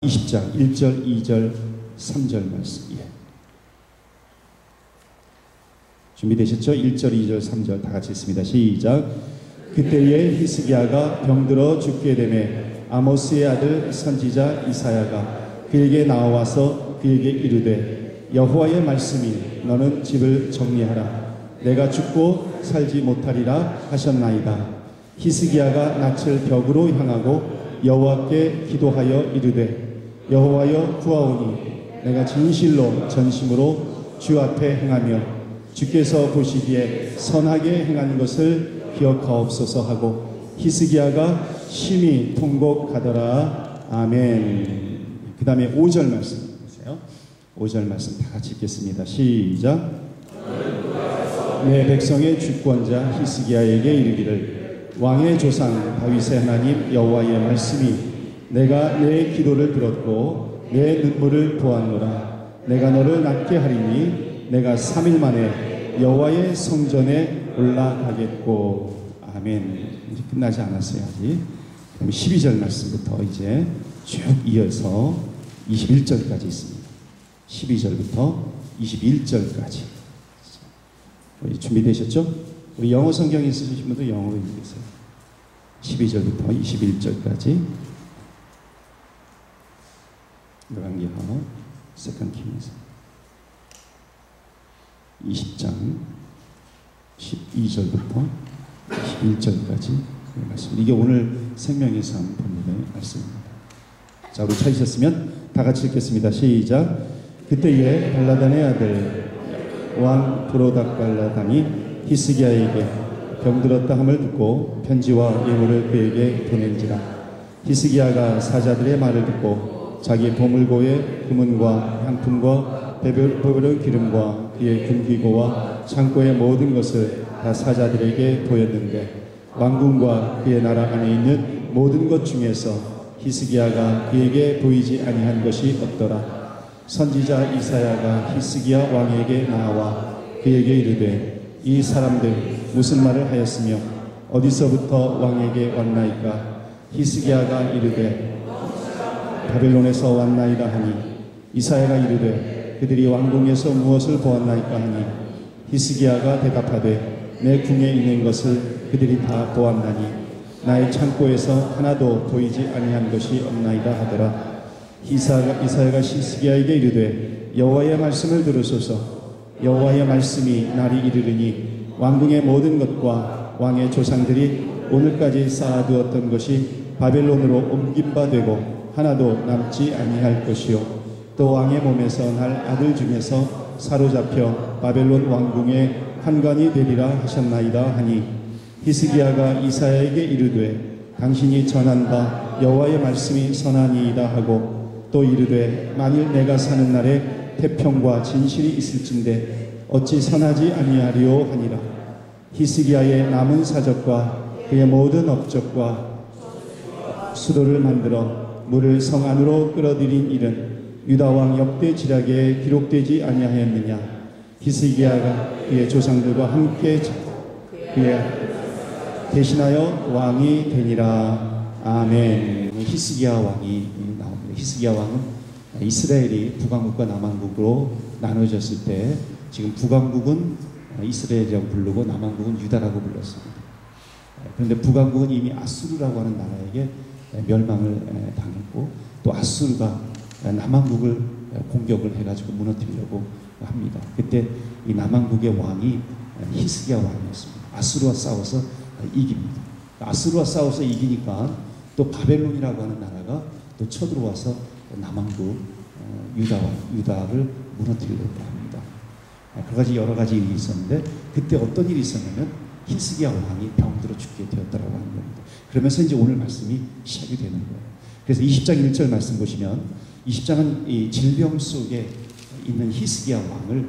20장 1절, 2절, 3절 말씀. 준비되셨죠? 1절, 2절, 3절 다 같이 읽습니다. 시작. 그때에 히스기야가 병들어 죽게 되매 아모스의 아들 선지자 이사야가 그에게 나와서 그에게 이르되 여호와의 말씀이 너는 집을 정리하라. 내가 죽고 살지 못하리라 하셨나이다. 히스기야가 낯을 벽으로 향하고 여호와께 기도하여 이르되 여호와여 구하오니 내가 진실로 전심으로 주 앞에 행하며 주께서 보시기에 선하게 행한 것을 기억하옵소서 하고 히스기야가 심히 통곡하더라. 아멘. 그 다음에 5절 말씀 보세요. 5절 말씀 다 같이 읽겠습니다. 시작. 내 백성의 주권자 히스기야에게 이르기를 왕의 조상 다윗의 하나님 여호와의 말씀이 내가 내 기도를 들었고 내 눈물을 보았노라. 내가 너를 낫게 하리니 내가 3일 만에 여호와의 성전에 올라가겠고. 아멘. 이제 끝나지 않았어요 아직. 그럼 12절 말씀부터 이제 쭉 이어서 21절까지 있습니다. 12절부터 21절까지. 우리 준비되셨죠? 우리 영어 성경 있으신 분도 영어로 읽으세요. 12절부터 21절까지. 열왕기하 세컨드 킹스 20장 12절부터 21절까지 말씀. 이게 오늘 생명의 삶 본문의 말씀입니다. 자, 우리 찾으셨으면 다 같이 읽겠습니다. 시작. 그때에 발라단의 아들 왕 브로닥발라단이 히스기야에게 병들었다 함을 듣고 편지와 예물을 그에게 보낸지라. 히스기야가 사자들의 말을 듣고 자기 보물고의 금은과 향품과 배부른 기름과 그의 금기고와 창고의 모든 것을 다 사자들에게 보였는데 왕궁과 그의 나라 안에 있는 모든 것 중에서 히스기야가 그에게 보이지 아니한 것이 없더라. 선지자 이사야가 히스기야 왕에게 나와 그에게 이르되 이 사람들 무슨 말을 하였으며 어디서부터 왕에게 왔나이까. 히스기야가 이르되 바벨론에서 왔나이다 하니 이사야가 이르되 그들이 왕궁에서 무엇을 보았나이까 하니 히스기야가 대답하되 내 궁에 있는 것을 그들이 다 보았나니 나의 창고에서 하나도 보이지 아니한 것이 없나이다 하더라. 이사야가 히스기야에게 이르되 여호와의 말씀을 들으소서. 여호와의 말씀이 날이 이르르니 왕궁의 모든 것과 왕의 조상들이 오늘까지 쌓아두었던 것이 바벨론으로 옮긴 바 되고 하나도 남지 아니할 것이요 또 왕의 몸에서 날 아들 중에서 사로잡혀 바벨론 왕궁의 환관이 되리라 하셨나이다 하니 히스기야가 이사야에게 이르되 당신이 전한 바 여호와의 말씀이 선하니이다 하고 또 이르되 만일 내가 사는 날에 태평과 진실이 있을진데 어찌 선하지 아니하리요 하니라. 히스기야의 남은 사적과 그의 모든 업적과 수도를 만들어 물을 성 안으로 끌어들인 일은 유다왕 역대 지략에 기록되지 아니하였느냐. 히스기야가 그의 조상들과 함께 그의 대신하여 왕이 되니라. 아멘. 히스기야 왕이 나옵니다. 히스기야 왕은 이스라엘이 북왕국과 남왕국으로 나눠졌을 때 지금 북왕국은 이스라엘이라고 부르고 남왕국은 유다라고 불렀습니다. 그런데 북왕국은 이미 아수르라고 하는 나라에게 멸망을 당했고 또 아수르가 남왕국을 공격을 해가지고 무너뜨리려고 합니다. 그때 이 남왕국의 왕이 히스기야 왕이었습니다. 아수르와 싸워서 이깁니다. 아수르와 싸워서 이기니까 또 바벨론이라고 하는 나라가 또 쳐들어와서 남왕국 유다를 무너뜨리려고 합니다. 그 가지 여러 가지 일이 있었는데 그때 어떤 일이 있었냐면 히스기야 왕이 병들어 죽게 되었다라고 하는 겁니다. 그러면서 이제 오늘 말씀이 시작이 되는 거예요. 그래서 20장 1절 말씀 보시면 20장은 이 질병 속에 있는 히스기야 왕을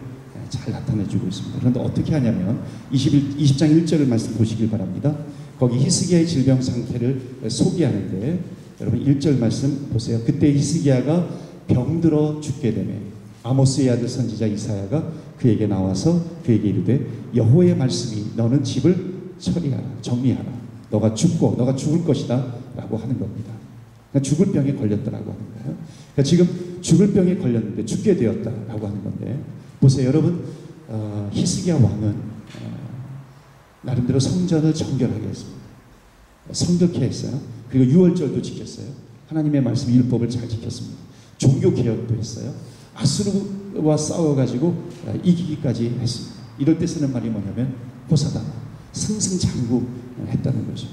잘 나타내주고 있습니다. 그런데 어떻게 하냐면 20장 1절 말씀 보시길 바랍니다. 거기 히스기야의 질병 상태를 소개하는데 여러분 1절 말씀 보세요. 그때 히스기야가 병들어 죽게 되매 아모스의 아들 선지자 이사야가 그에게 나와서 그에게 이르되 여호와의 말씀이 너는 집을 처리하라, 정리하라. 너가 죽을 것이다 라고 하는 겁니다. 그러니까 죽을 병에 걸렸다라고 하는 거예요. 그러니까 지금 죽을 병에 걸렸는데 죽게 되었다라고 하는 건데, 보세요 여러분, 히스기야 왕은 나름대로 성전을 정결하게 했습니다. 성벽해 했어요. 그리고 유월절도 지켰어요. 하나님의 말씀 율법을 잘 지켰습니다. 종교개혁도 했어요. 아수르와 싸워가지고 이기기까지 했습니다. 이럴 때 쓰는 말이 뭐냐면 호사다, 승승장구했다는 거죠.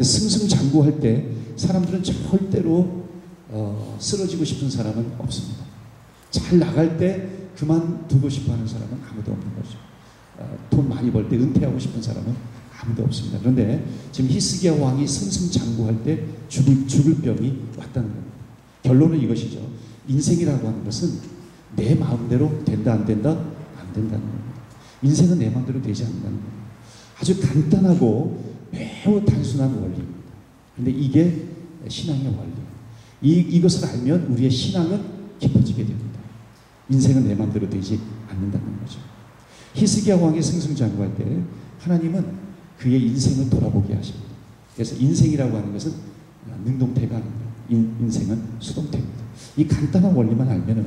승승장구할 때 사람들은 절대로 쓰러지고 싶은 사람은 없습니다. 잘 나갈 때 그만두고 싶어하는 사람은 아무도 없는 거죠. 돈 많이 벌 때 은퇴하고 싶은 사람은 아무도 없습니다. 그런데 지금 히스기야 왕이 승승장구할 때 죽을 병이 왔다는 겁니다. 결론은 이것이죠. 인생이라고 하는 것은 내 마음대로 된다 안 된다? 안 된다는 겁니다. 인생은 내 마음대로 되지 않는다는 겁니다. 아주 간단하고 매우 단순한 원리입니다. 그런데 이게 신앙의 원리. 이것을 알면 우리의 신앙은 깊어지게 됩니다. 인생은 내 마음대로 되지 않는다는 거죠. 히스기야 왕이 승승장구할 때 하나님은 그의 인생을 돌아보게 하십니다. 그래서 인생이라고 하는 것은 능동태가 아닙니다. 인생은 수동태입니다. 이 간단한 원리만 알면은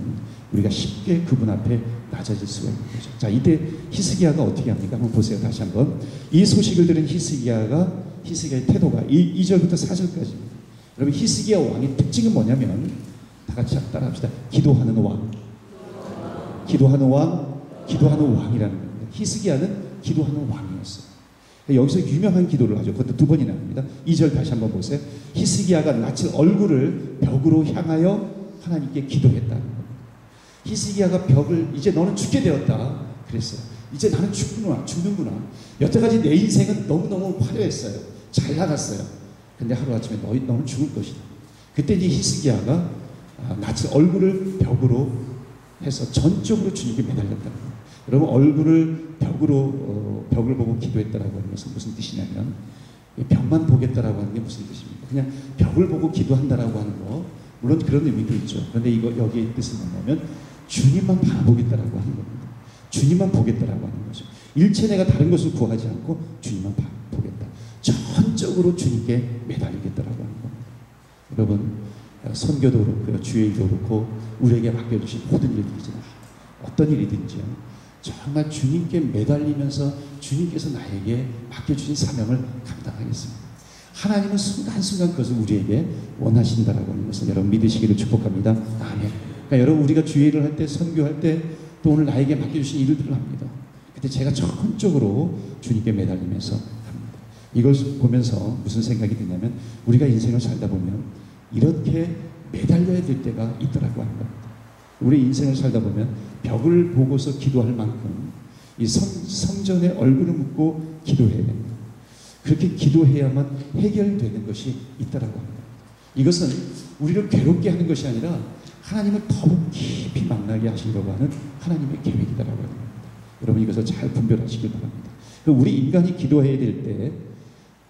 우리가 쉽게 그분 앞에 낮아질 수가 있는 거죠. 자, 이때 히스기야가 어떻게 합니까? 한번 보세요. 다시 한번. 이 소식을 들은 히스기야의 태도가 2절부터 4절까지입니다. 여러분, 히스기야 왕의 특징은 뭐냐면, 다 같이 따라합시다. 기도하는 왕. 기도하는 왕, 기도하는 왕이라는 겁니다. 히스기야는 기도하는 왕이었어요. 여기서 유명한 기도를 하죠. 그것도 2번이나 합니다. 2절 다시 한번 보세요. 히스기야가 낯을 얼굴을 벽으로 향하여 하나님께 기도했다는 겁니다. 히스기야가 벽을, 이제 너는 죽게 되었다 그랬어요. 이제 나는 죽는구나. 여태까지 내 인생은 너무너무 화려했어요. 잘 나갔어요. 근데 하루아침에 너는 죽을 것이다. 그때 이제 히스기야가 낯을 얼굴을 벽으로 해서 전적으로 주님께 매달렸다는 거예요. 여러분, 얼굴을 벽을 보고 기도했다라고 하는 것은 무슨 뜻이냐면, 벽만 보겠다라고 하는 게 무슨 뜻입니까? 그냥 벽을 보고 기도한다라고 하는 거, 물론 그런 의미도 있죠. 그런데 여기의 뜻은 뭐냐면 주님만 바라보겠다라고 하는 겁니다. 주님만 보겠다라고 하는 거죠. 일체 내가 다른 것을 구하지 않고 주님만 보겠다. 전적으로 주님께 매달리겠다라고 하는 겁니다. 여러분, 선교도 그렇고요, 주의 일도 그렇고, 우리에게 맡겨주신 모든 일들이지만 어떤 일이든지요, 정말 주님께 매달리면서 주님께서 나에게 맡겨주신 사명을 감당하겠습니다. 하나님은 순간순간 그것을 우리에게 원하신다라고 하는 것을 여러분 믿으시기를 축복합니다. 아멘. 그러니까 여러분, 우리가 주의 일을 할 때, 선교할 때, 또 오늘 나에게 맡겨주신 일들을 합니다. 그때 제가 전적으로 주님께 매달리면서 합니다. 이걸 보면서 무슨 생각이 드냐면, 우리가 인생을 살다 보면 이렇게 매달려야 될 때가 있더라고 하는 겁니다. 우리 인생을 살다 보면 벽을 보고서 기도할 만큼 이 성전에 얼굴을 묻고 기도해야 됩니다. 그렇게 기도해야만 해결되는 것이 있다라고 합니다. 이것은 우리를 괴롭게 하는 것이 아니라 하나님을 더욱 깊이 만나게 하시려고 하는 하나님의 계획이다라고 하는 겁니다. 여러분, 이것을 잘 분별하시길 바랍니다. 우리 인간이 기도해야 될 때,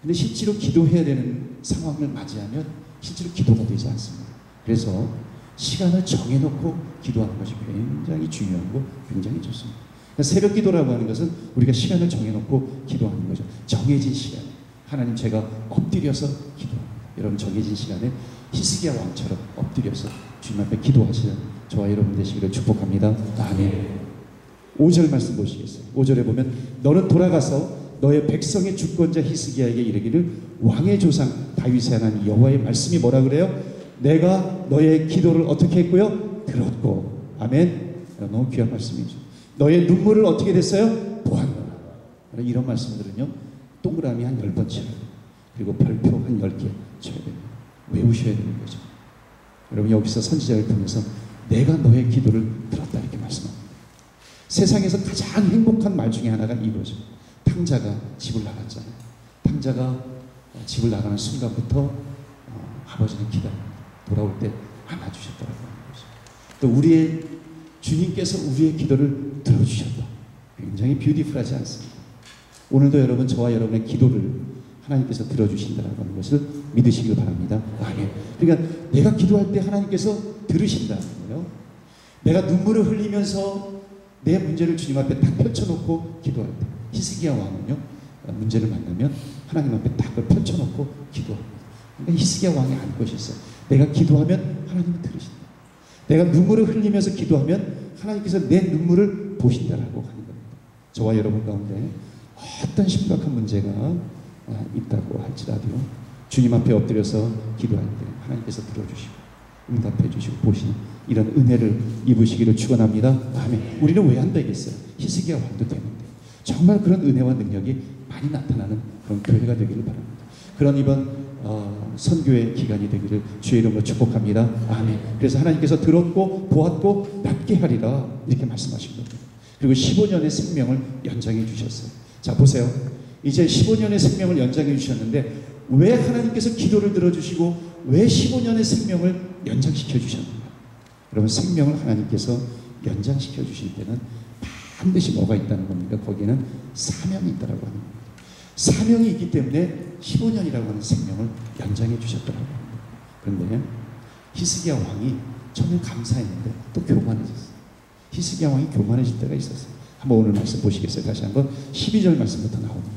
근데 실제로 기도해야 되는 상황을 맞이하면 실제로 기도가 되지 않습니다. 그래서 시간을 정해놓고 기도하는 것이 굉장히 중요하고 굉장히 좋습니다. 그러니까 새벽 기도라고 하는 것은 우리가 시간을 정해놓고 기도하는 거죠. 정해진 시간에 하나님, 제가 엎드려서 기도합니다. 여러분, 정해진 시간에 히스기야 왕처럼 엎드려서 주님 앞에 기도하시는 저와 여러분 되시기를 축복합니다. 아멘. 5절 말씀 보시겠어요? 5절에 보면, 너는 돌아가서 너의 백성의 주권자 히스기야에게 이르기를, 왕의 조상 다윗의 하나님 여호와의 말씀이 뭐라 그래요? 내가 너의 기도를 어떻게 했고요? 들었고. 아멘. 너무 귀한 말씀이죠. 너의 눈물을 어떻게 됐어요? 보았노라. 이런 말씀들은요, 동그라미 한 10번 쳐야 돼요. 그리고 별표 한 10개 쳐야 됩니다. 외우셔야 되는 거죠. 여러분, 여기서 선지자를 통해서 내가 너의 기도를 들었다 이렇게 말씀합니다. 세상에서 가장 행복한 말 중에 하나가 이거죠. 탕자가 집을 나갔잖아요. 탕자가 집을 나가는 순간부터 아버지는 기다립니다. 돌아올 때 안아주셨다고 하는 거죠. 또 우리의 주님께서 우리의 기도를 들어주셨다. 굉장히 뷰티풀하지 않습니다. 오늘도 여러분, 저와 여러분의 기도를 하나님께서 들어주신다는 것을 믿으시길 바랍니다. 아멘. 그러니까 내가 기도할 때 하나님께서 들으신다는 거예요. 내가 눈물을 흘리면서 내 문제를 주님 앞에 딱 펼쳐놓고 기도할 때, 히스기야 왕은요, 문제를 만나면 하나님 앞에 딱 펼쳐놓고 기도합니다. 그러니까 히스기야 왕이 알 것이 있어요. 내가 기도하면 하나님은 들으신다. 내가 눈물을 흘리면서 기도하면 하나님께서 내 눈물을 보신다라고 하는 겁니다. 저와 여러분 가운데 어떤 심각한 문제가 있다고 할지라도 주님 앞에 엎드려서 기도할 때 하나님께서 들어주시고 응답해 주시고 보시는 이런 은혜를 입으시기를 축원합니다. 아멘. 우리는 왜 안 되겠어요? 히스기야 왕도 되는데 정말 그런 은혜와 능력이 많이 나타나는 그런 교회가 되기를 바랍니다. 그런 이번 선교의 기간이 되기를 주의 이름으로 축복합니다. 아멘. 그래서 하나님께서 들었고 보았고 낫게 하리라 이렇게 말씀하신 겁니다. 그리고 15년의 생명을 연장해 주셨어요. 자 보세요. 이제 15년의 생명을 연장해 주셨는데 왜 하나님께서 기도를 들어주시고 왜 15년의 생명을 연장시켜 주셨는가? 여러분 생명을 하나님께서 연장시켜 주실 때는 반드시 뭐가 있다는 겁니까? 거기에는 사명이 있다라고 하는 겁니다. 사명이 있기 때문에 15년이라고 하는 생명을 연장해 주셨더라고요. 그런데 히스기야 왕이 처음엔 감사했는데 또 교만해졌어요. 히스기야 왕이 교만해질 때가 있었어요. 한번 오늘 말씀 보시겠어요? 다시 한번 12절 말씀부터 나옵니다.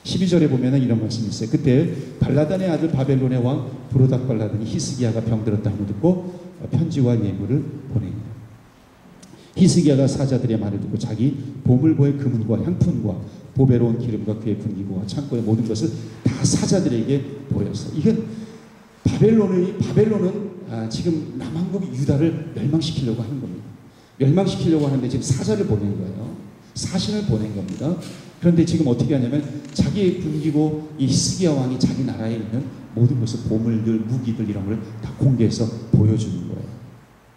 12절에 보면 이런 말씀이 있어요. 그때 발라단의 아들 바벨론의 왕 브로닥 발라단이 히스기야가 병들었다 함을 듣고 편지와 예물을 보내니라. 히스기야가 사자들의 말을 듣고 자기 보물고의 금은과 향품과 보배로운 기름과 그의 분기구와 창고의 모든 것을 다 사자들에게 보였어. 이건 바벨론은 지금 남한국 유다를 멸망시키려고 하는 겁니다. 멸망시키려고 하는데 지금 사자를 보낸 거예요. 사신을 보낸 겁니다. 그런데 지금 어떻게 하냐면 자기의 분기고 이 히스기야 왕이 자기 나라에 있는 모든 것을 보물들, 무기들 이런 걸 다 공개해서 보여주는 거예요.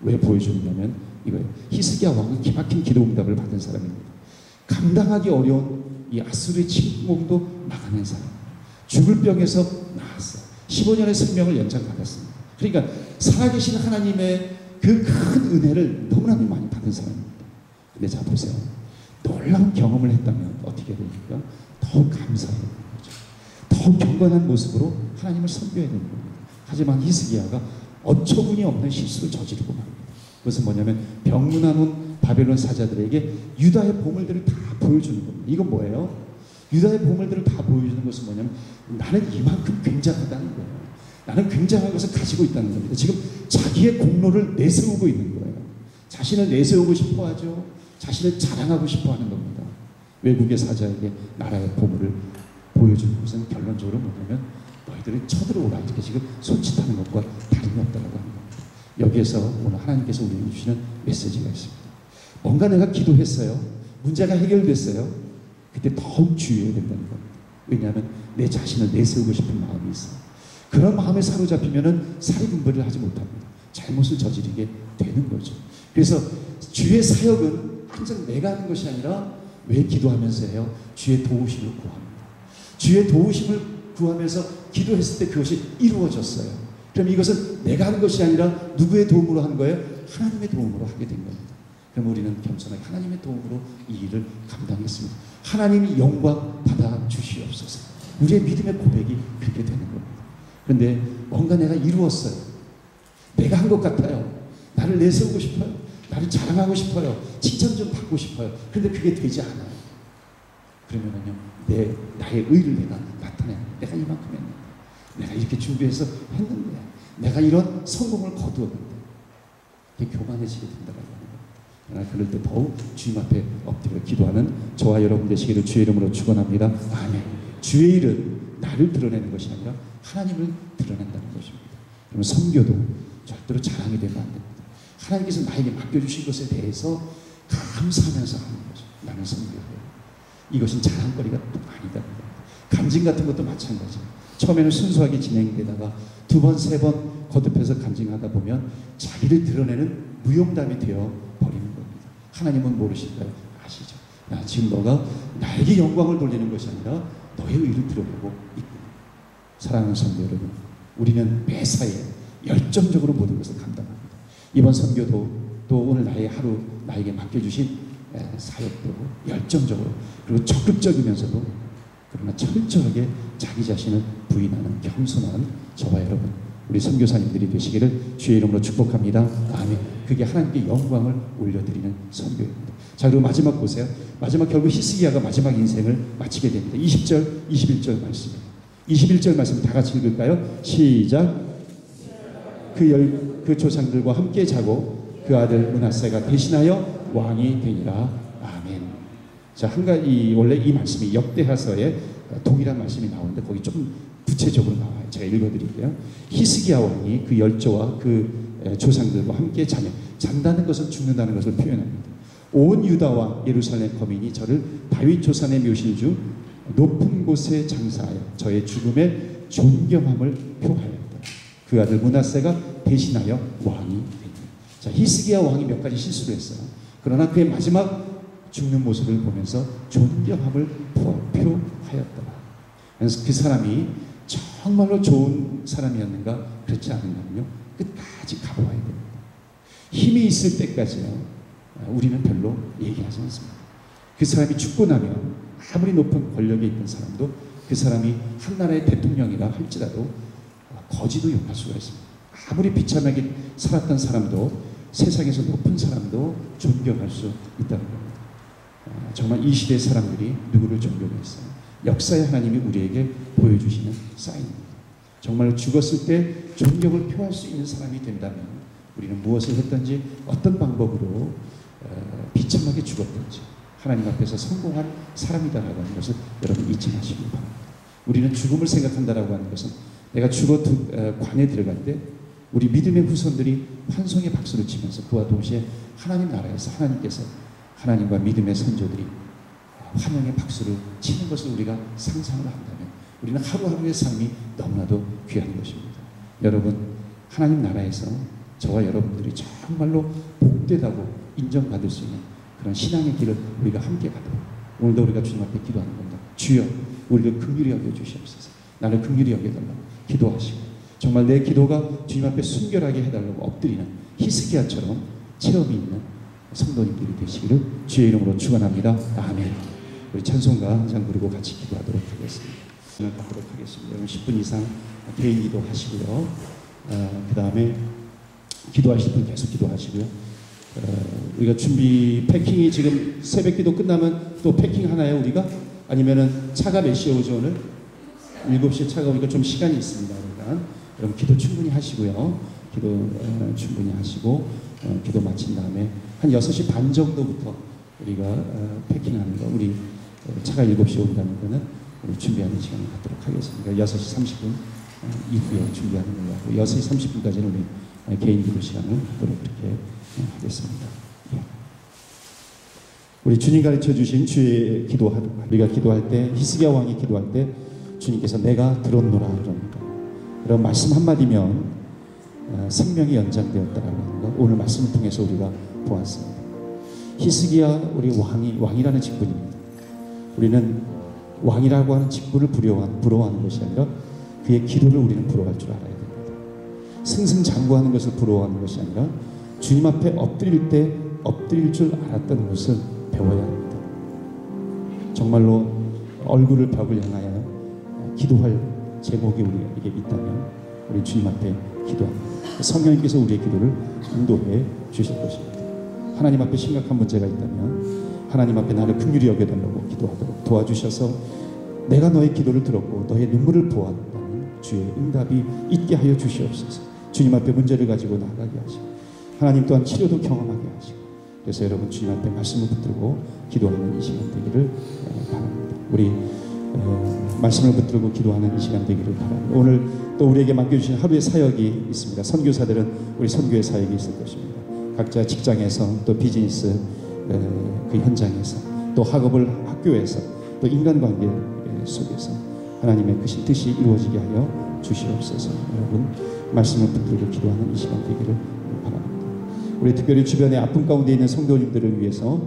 왜 보여주느냐면 이거예요. 히스기야 왕은 기막힌 기도 응답을 받은 사람입니다. 감당하기 어려운 이 아수르의 침공도 막아낸 사람. 죽을 병에서 나았어요. 15년의 생명을 연장받았습니다. 그러니까 살아계신 하나님의 그 큰 은혜를 너무나 많이 받은 사람입니다. 근데 자 보세요. 놀라운 경험을 했다면 어떻게 됩니까? 더욱 감사해야 되는 거죠. 더욱 경건한 모습으로 하나님을 섬겨야 되는 겁니다. 하지만 히스기야가 어처구니 없는 실수를 저지르고 말입니다. 그것은 뭐냐면 병문안 온 바벨론 사자들에게 유다의 보물들을 다 보여주는 겁니다. 이건 뭐예요? 유다의 보물들을 다 보여주는 것은 뭐냐면 나는 이만큼 굉장하다는 거예요. 나는 굉장한 것을 가지고 있다는 겁니다. 지금 자기의 공로를 내세우고 있는 거예요. 자신을 내세우고 싶어 하죠. 자신을 자랑하고 싶어 하는 겁니다. 외국의 사자에게 나라의 보물을 보여주는 것은 결론적으로 뭐냐면 너희들이 쳐들어오라 이렇게 지금 손짓하는 것과 다름이 없다고 하는 겁니다. 여기에서 오늘 하나님께서 우리에게 주시는 메시지가 있습니다. 뭔가 내가 기도했어요. 문제가 해결됐어요. 그때 더욱 주의해야 된다는 겁니다. 왜냐하면 내 자신을 내세우고 싶은 마음이 있어요. 그런 마음에 사로잡히면은 사리분별을 하지 못합니다. 잘못을 저지르게 되는 거죠. 그래서 주의 사역은 항상 내가 하는 것이 아니라 왜 기도하면서 해요? 주의 도우심을 구합니다. 주의 도우심을 구하면서 기도했을 때 그것이 이루어졌어요. 그럼 이것은 내가 하는 것이 아니라 누구의 도움으로 하는 거예요? 하나님의 도움으로 하게 된 겁니다. 그럼 우리는 겸손하게 하나님의 도움으로 이 일을 감당했습니다. 하나님이 영광 받아 주시옵소서. 우리의 믿음의 고백이 그렇게 되는 겁니다. 그런데 뭔가 내가 이루었어요. 내가 한 것 같아요. 나를 내세우고 싶어요. 나를 자랑하고 싶어요. 칭찬 좀 받고 싶어요. 그런데 그게 되지 않아요. 그러면은요, 나의 의를 내가 나타내. 내가 이만큼 했는데, 내가 이렇게 준비해서 했는데, 내가 이런 성공을 거두었는데, 이게 교만해지게 된다고 하는 겁니다. 그러나 그럴 때 더욱 주님 앞에 엎드려 기도하는 저와 여러분 되시기를 주의 이름으로 축원합니다. 아멘. 주의 일은 나를 드러내는 것이 아니라 하나님을 드러낸다는 것입니다. 그러면 선교도 절대로 자랑이 되면 안 됩니다. 하나님께서 나에게 맡겨주신 것에 대해서 감사하면서 하는 거죠. 나는 선교해요. 이것은 자랑거리가 아니다. 간증 같은 것도 마찬가지예요. 처음에는 순수하게 진행되다가 두 번, 세 번 거듭해서 간증하다 보면 자기를 드러내는 무용담이 되어 버리는 겁니다. 하나님은 모르실까요? 아시죠? 지금 너가 나에게 영광을 돌리는 것이 아니라 너의 의를 드러내고 있구나. 사랑하는 성도 여러분, 우리는 매사에 열정적으로 모든 것을 감당합니다. 이번 선교도 또 오늘 나의 하루 나에게 맡겨주신 사역도 열정적으로 그리고 적극적이면서도 그러나 철저하게 자기 자신을 부인하는 겸손한 저와 여러분 우리 선교사님들이 되시기를 주의 이름으로 축복합니다. 아멘. 그게 하나님께 영광을 올려드리는 선교입니다. 자, 그리고 마지막 보세요. 마지막 결국 히스기야가 마지막 인생을 마치게 됩니다. 20절, 21절 말씀입니다. 21절 말씀 다 같이 읽을까요? 시작. 그 조상들과 함께 자고 그 아들 므낫세가 대신하여 왕이 되니라. 아멘. 자, 한 가지 원래 이 말씀이 역대하서에 동일한 말씀이 나오는데 거기 좀 구체적으로 나와요. 제가 읽어드릴게요. 히스기야 왕이 그 열조와 그 조상들과 함께 잔다는 것은 죽는다는 것을 표현합니다. 온 유다와 예루살렘 거민이 저를 다윗 조상의 묘실 중 높은 곳에 장사하여 저의 죽음에 존경함을 표하였다. 그 아들 므낫세가 대신하여 왕이 되니. 자, 히스기야 왕이 몇 가지 실수를 했어요. 그러나 그의 마지막 죽는 모습을 보면서 존경함을 표하였다. 그래서 그 사람이 정말로 좋은 사람이었는가? 그렇지 않은가요? 끝까지 가보아야 됩니다. 힘이 있을 때까지요, 우리는 별로 얘기하지 않습니다. 그 사람이 죽고 나면 아무리 높은 권력에 있던 사람도 그 사람이 한 나라의 대통령이라 할지라도 거지도 용할 수가 있습니다. 아무리 비참하게 살았던 사람도 세상에서 높은 사람도 존경할 수 있다는 겁니다. 정말 이 시대의 사람들이 누구를 존경했어요? 역사의 하나님이 우리에게 보여주시는 사인입니다. 정말 죽었을 때 존경을 표할 수 있는 사람이 된다면 우리는 무엇을 했든지 어떤 방법으로 비참하게 죽었든지 하나님 앞에서 성공한 사람이다라고 하는 것을 여러분 잊지 마시기 바랍니다. 우리는 죽음을 생각한다라고 하는 것은 내가 죽어 관에 들어갈 때 우리 믿음의 후손들이 환송의 박수를 치면서 그와 동시에 하나님 나라에서 하나님께서 하나님과 믿음의 선조들이 환영의 박수를 치는 것을 우리가 상상을 한다면 우리는 하루하루의 삶이 너무나도 귀한 것입니다. 여러분, 하나님 나라에서 저와 여러분들이 정말로 복되다고 인정받을 수 있는 그런 신앙의 길을 우리가 함께 가도록 오늘도 우리가 주님 앞에 기도하는 겁니다. 주여, 우리를 긍휼히 여겨주시옵소서. 나를 긍휼히 여겨달라고 기도하시고 정말 내 기도가 주님 앞에 순결하게 해달라고 엎드리는 히스기야처럼 체험이 있는 성도님들이 되시기를 주의 이름으로 축원합니다. 아멘. 우리 찬송가 한 장 부르고 같이 기도하도록 하겠습니다. 하도록 하겠습니다. 여러분 10분 이상 개인 기도 하시고요. 그 다음에 기도하실 분 계속 기도하시고요. 우리가 준비 패킹이 지금 새벽 기도 끝나면 또 패킹 하나요 우리가? 아니면은 차가 몇 시에 오죠 오늘? 7시에 차가 오니까 좀 시간이 있습니다. 그러니까 여러분 기도 충분히 하시고요. 기도 충분히 하시고 기도 마친 다음에 한 6시 반 정도부터 우리가 패킹하는 거 우리 차가 7시에 온다는 거는 우리 준비하는 시간을 갖도록 하겠습니다. 6시 30분 이후에 준비하는 걸로 하고 6시 30분까지는 우리 개인 기도 시간을 갖도록 그렇게 하겠습니다. 예. 우리 주님 가르쳐 주신 주의 우리가 기도할 때 히스기야 왕이 기도할 때 주님께서 내가 들었노라 그럽니다. 그런 말씀 한마디면 생명이 연장되었다라는 것 오늘 말씀을 통해서 우리가 보았습니다. 히스기야 우리 왕이라는 직분입니다. 우리는 왕이라고 하는 직분을 부러워하는 것이 아니라 그의 기도를 우리는 부러워할 줄 알아야 됩니다. 승승장구하는 것을 부러워하는 것이 아니라 주님 앞에 엎드릴 때 엎드릴 줄 알았던 것을 배워야 합니다. 정말로 얼굴을 벽을 향하여 기도할 제목이 우리에게 있다면 우리 주님 앞에 기도합니다. 성령님께서 우리의 기도를 인도해 주실 것입니다. 하나님 앞에 심각한 문제가 있다면 하나님 앞에 나를 긍휼히 여겨달라고 기도하도록 도와주셔서 내가 너의 기도를 들었고 너의 눈물을 보았다는 주의 응답이 있게 하여 주시옵소서. 주님 앞에 문제를 가지고 나가게 하시고 하나님 또한 치료도 경험하게 하시고 그래서 여러분 주님 앞에 말씀을 붙들고 기도하는 이 시간 되기를 바랍니다. 우리 말씀을 붙들고 기도하는 이 시간 되기를 바랍니다. 오늘 또 우리에게 맡겨주신 하루의 사역이 있습니다. 선교사들은 우리 선교의 사역이 있을 것입니다. 각자 직장에서 또 비즈니스 그 현장에서 또 학교에서 또 인간관계 속에서 하나님의 크신 뜻이 이루어지게 하여 주시옵소서. 여러분 말씀을 붙들고 기도하는 이 시간 되기를 바랍니다. 우리 특별히 주변에 아픔 가운데 있는 성도님들을 위해서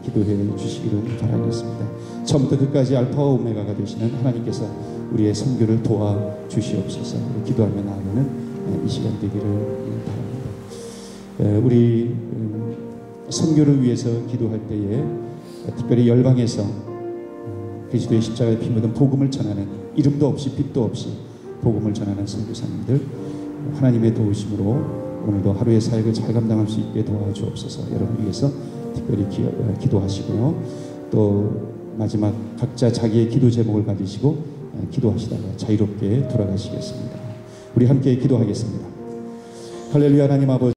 기도해 주시기를 바라겠습니다. 처음부터 끝까지 알파와 오메가가 되시는 하나님께서 우리의 선교를 도와주시옵소서. 기도하며 나아가는 이 시간 되기를 바랍니다. 우리 선교를 위해서 기도할 때에 특별히 열방에서 그리스도의 십자가에 피 묻은 복음을 전하는 이름도 없이 빛도 없이 복음을 전하는 선교사님들 하나님의 도우심으로 오늘도 하루의 사역을 잘 감당할 수 있게 도와주옵소서. 여러분 위해서 특별히 기도하시고요. 또 마지막 각자 자기의 기도 제목을 가지시고 기도하시다가 자유롭게 돌아가시겠습니다. 우리 함께 기도하겠습니다. 할렐루야. 하나님 아버지